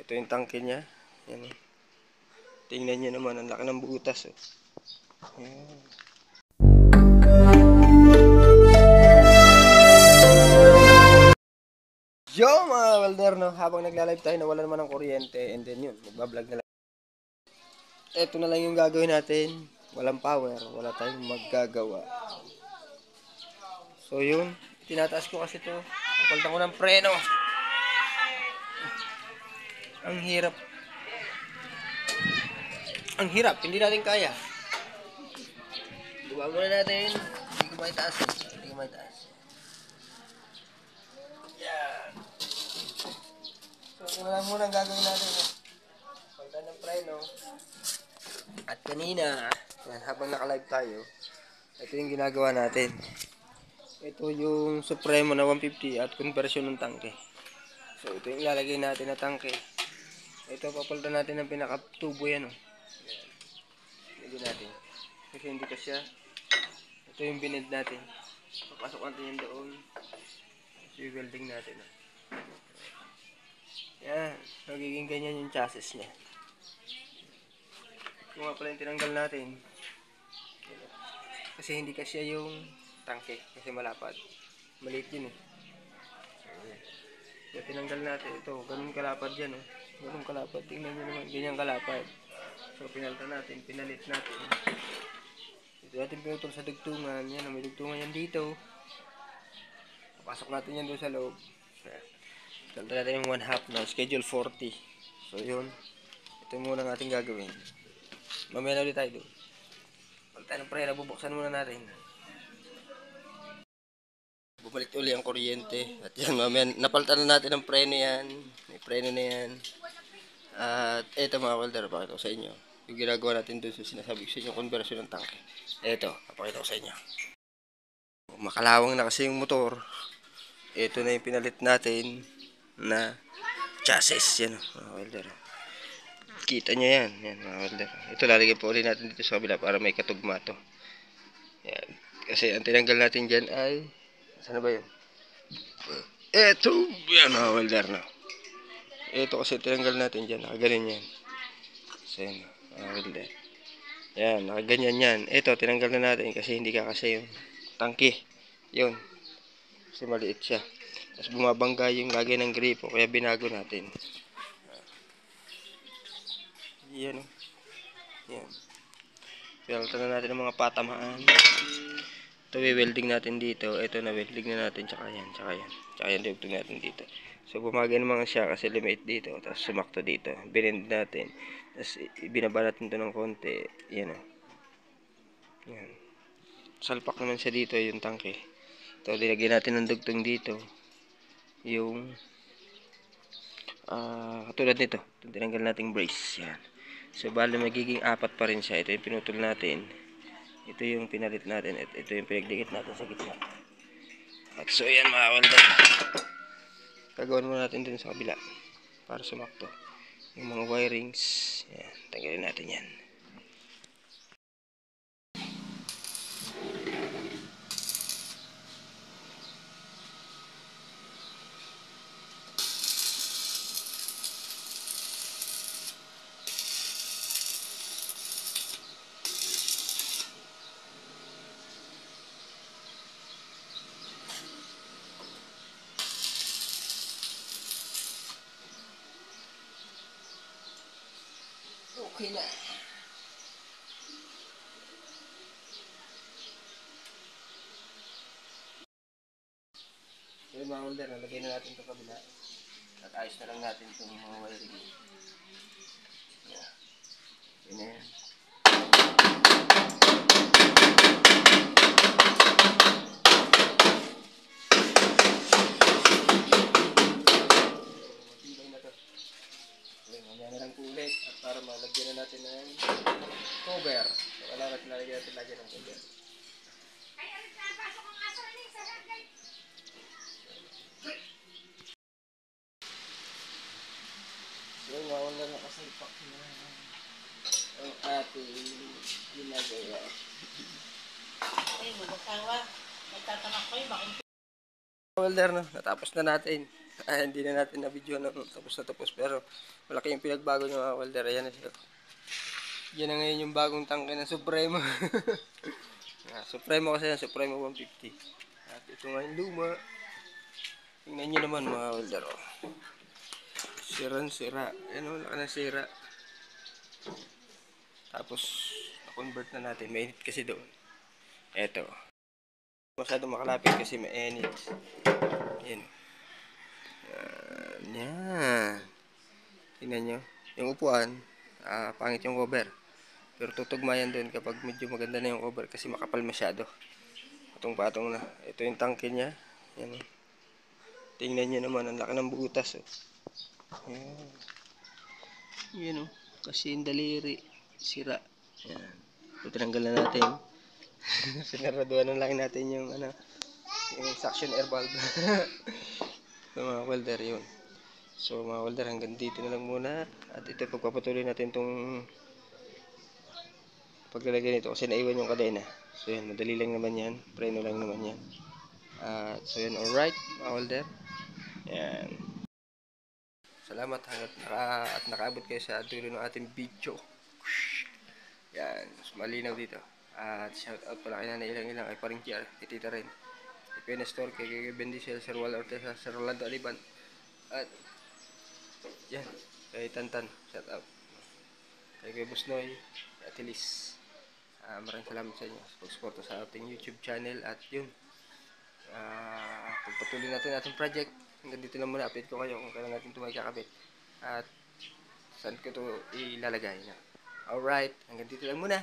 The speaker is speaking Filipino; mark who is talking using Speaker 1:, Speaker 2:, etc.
Speaker 1: Ito yung tangke niya. Yan eh. Tingnan nyo naman, ang laki ng butas. Oh. Yan. Yo mga welder, no? Habang nagla-live tayo, nawala naman ng kuryente. And then yun, magbablog na lang. Ito na lang yung gagawin natin. Walang power, wala tayong maggagawa. So yun, tinataas ko kasi to. Kapalitan ko ng preno. Ang hirap. Ang hirap, hindi natin kaya. Gawa muna natin. Hindi ko maitaas. Hindi ko maitaas. Yan. So yun lang muna ang gagawin natin. Palitan ng preno. At kanina, yan, habang naka-live tayo, ito yung ginagawa natin. Ito yung Supremo na 150 at conversion ng tangke. So ito yung ilalagay natin na tangke. Ito papalitan natin ng pinaka-tubo yan. Oh. Lagyan natin. Kasi hindi ka siya. Ito yung binid natin. Papasok natin yan doon. So welding natin. Oh. Yan. Magiging ganyan yung chassis niya. Ito nga pala yung tinanggal natin. Kasi hindi kasi yung tangke. Kasi malapad. Maliit yun eh. So tinanggal natin. Ito. Ganun kalapad yan. Oh. Ganun kalapad. Tingnan nyo naman. Ganyan kalapad. So pinalitan natin. Pinalit natin. Ito natin pinutol sa dugtungan. Yan. May dugtungan yan dito. Papasok natin yan doon sa loob. Pinalitan natin yung 1/2 na. Schedule 40. So yun. Ito muna ang ating gagawin. Mamaya na ulit tayo doon. Palitan ng preno. Bubuksan muna natin. Bumalik uli ang kuryente. At yan, mamaya, napalitan na natin ang preno yan. May preno na yan. At eto mga welder, pakita ko sa inyo. Yung ginagawa natin doon sa sinasabi ko sa inyo, conversion ng tangke. Eto, pakita ko sa inyo. Makalawang na kasi yung motor. Ito na yung pinalit natin na chassis. Yan mga welder. Kita nyo yan. Yan mga welder. Ito lalagyan po ulit natin dito sa kabila para may katugma to. Yan. Kasi ang tinanggal natin dyan ay saan ba yun? Eto, yan mga welder na. Ito kasi tinanggal natin dyan. Nakaganin yan. So yan mga welder. Yan, nakaganyan yan. Ito, tinanggal na natin kasi hindi kakasya yung tangke. Yun. Kasi maliit siya. Tapos bumabangga yung lagay ng gripo. Kaya binago natin. Yan. Yan. Pinalitan na natin ng mga patamaan. Ito, welding natin dito. Ito, na-welding na natin. Tsaka yan. Tsaka yan. Tsaka yan, diugtog natin dito. So, bumagay naman siya kasi limit dito. Tapos, sumakto dito. Binend natin. Tapos, ibinaba natin ito ng konti. Yan o. Yan. Salpak naman siya dito yung tangke. Ito, dilagyan natin ng dugtong dito. Yung katulad nito. Ito, tinanggal nating brace. Yan. So, bali magiging 4 pa rin siya. Ito yung pinutol natin. Ito yung pinalit natin. Ito yung pinagdikit natin sa gitna. At so, yan mga welder. Gagawin muna natin dun sa kabila. Para sumakto. Yung mga wirings. Yan. Tanggalin natin yan. Okay na. So yung mga welder, nalagay na natin ito kabila. At ayos na lang natin itong mga wiring. Yeah. Yun na yan. Matibay na ito. Okay, mamaya na lang po ulit. At para malagyan na natin ng cover. So wala natin nalagyan natin lagyan ng cover. So mga welder, nakasalpak na ang ating ginagawa.
Speaker 2: Ay, magkakawa. Magtatamak ko yung bakit.
Speaker 1: Welder, no? Natapos na natin. Hindi na natin na video ng tapos na tapos, pero malaki yung pinagbago ng mga welder. Ayan na siya. Yan na ngayon yung bagong tangke ng Supremo. Supremo kasi yan, Supremo 150. At ito nga yung luma. Tingnan nyo naman mga welder. Oh. Sira. Ayan o, laka ng sira. Tapos, na-convert na natin. Mainit kasi doon. Eto. Masyado makalapit kasi mainit. Ayan. Yan. Tingnan nyo. Yung upuan, pangit yung cover. Pero tutugma yan doon kapag medyo maganda na yung cover kasi makapal masyado. Patong-patong na. Ito yung tangke niya. Yan. Tingnan nyo naman, ang laki ng butas. Oh. Yan. Yan oh. Kasi yung daliri. Sira. Yan. So, tinanggal na natin. Sinaraduan na lang natin yung yung suction air valve. So, mga welder yun. So mga welder, hanggang dito na lang muna. At ito, pagpapatuloy natin itong paglalagay nito kasi naiwan yung kadena. So yan, madali lang naman yan. Preno lang naman yan. So yan, alright mga welder. Yan. Salamat at nakaabot kayo sa dulo ng ating video. Yan, malinaw dito. At shout out pala kay Nanay Ilang ay paring Kiar, kay Tita Ren, kay Pena Store, kay Bendisel, Sir Wal Ortega, Sir Rolando Aliban. At yan, kay Tantan, shout out. Kay Busnoy, kay Atilis. Maraming salamat sa inyo sa pag-suporta sa ating YouTube channel. At yun, pagpatuloy natin ating project. Hanggang dito lang muna, update ko kayo kung kailan natin ito magkakabit at saan ko ito ilalagay. Alright, hanggang dito lang muna.